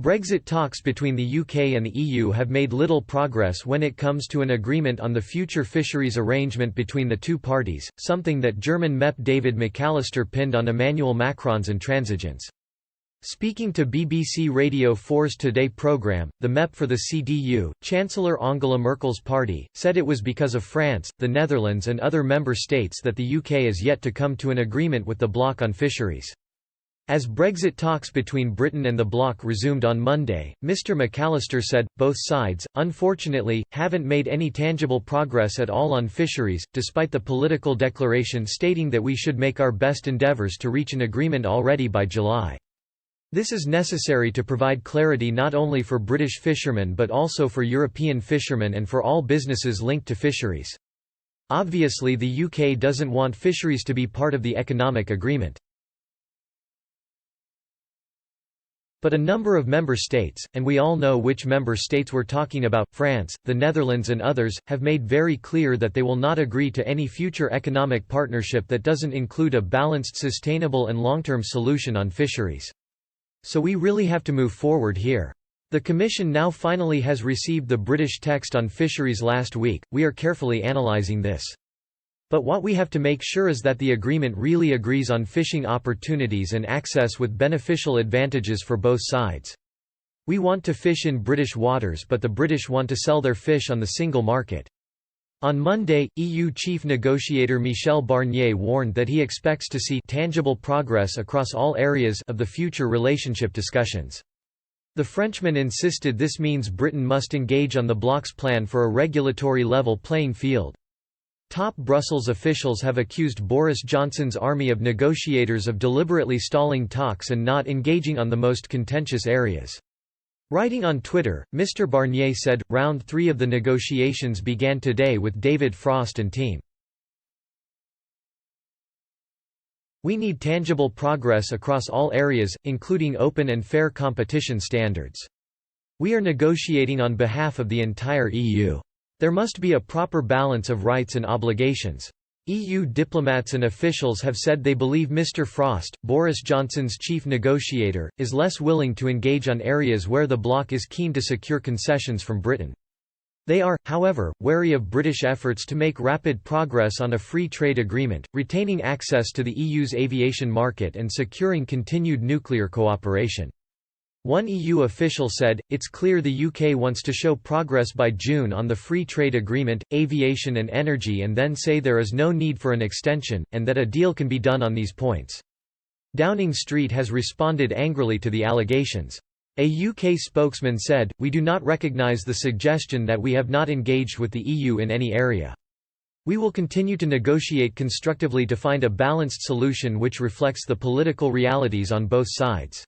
Brexit talks between the UK and the EU have made little progress when it comes to an agreement on the future fisheries arrangement between the two parties, something that German MEP David McAllister pinned on Emmanuel Macron's intransigence. Speaking to BBC Radio 4's Today programme, the MEP for the CDU, Chancellor Angela Merkel's party, said it was because of France, the Netherlands and other member states that the UK is yet to come to an agreement with the bloc on fisheries. As Brexit talks between Britain and the bloc resumed on Monday, Mr McAllister said, both sides, unfortunately, haven't made any tangible progress at all on fisheries, despite the political declaration stating that we should make our best endeavours to reach an agreement already by July. This is necessary to provide clarity not only for British fishermen but also for European fishermen and for all businesses linked to fisheries. Obviously the UK doesn't want fisheries to be part of the economic agreement. But a number of member states, and we all know which member states we're talking about, France, the Netherlands and others, have made very clear that they will not agree to any future economic partnership that doesn't include a balanced, sustainable and long-term solution on fisheries. So we really have to move forward here. The Commission now finally has received the British text on fisheries last week. We are carefully analysing this. But what we have to make sure is that the agreement really agrees on fishing opportunities and access with beneficial advantages for both sides. We want to fish in British waters, but the British want to sell their fish on the single market. On Monday, EU chief negotiator Michel Barnier warned that he expects to see tangible progress across all areas of the future relationship discussions. The Frenchman insisted this means Britain must engage on the bloc's plan for a regulatory level playing field. Top Brussels officials have accused Boris Johnson's army of negotiators of deliberately stalling talks and not engaging on the most contentious areas. Writing on Twitter, Mr. Barnier said, "Round 3 of the negotiations began today with David Frost and team. We need tangible progress across all areas, including open and fair competition standards. We are negotiating on behalf of the entire EU. There must be a proper balance of rights and obligations." EU diplomats and officials have said they believe Mr. Frost, Boris Johnson's chief negotiator, is less willing to engage on areas where the bloc is keen to secure concessions from Britain. They are, however, wary of British efforts to make rapid progress on a free trade agreement, retaining access to the EU's aviation market and securing continued nuclear cooperation. One EU official said, "It's clear the UK wants to show progress by June on the free trade agreement, aviation and energy and then say there is no need for an extension, and that a deal can be done on these points." Downing Street has responded angrily to the allegations. A UK spokesman said, "We do not recognise the suggestion that we have not engaged with the EU in any area. We will continue to negotiate constructively to find a balanced solution which reflects the political realities on both sides."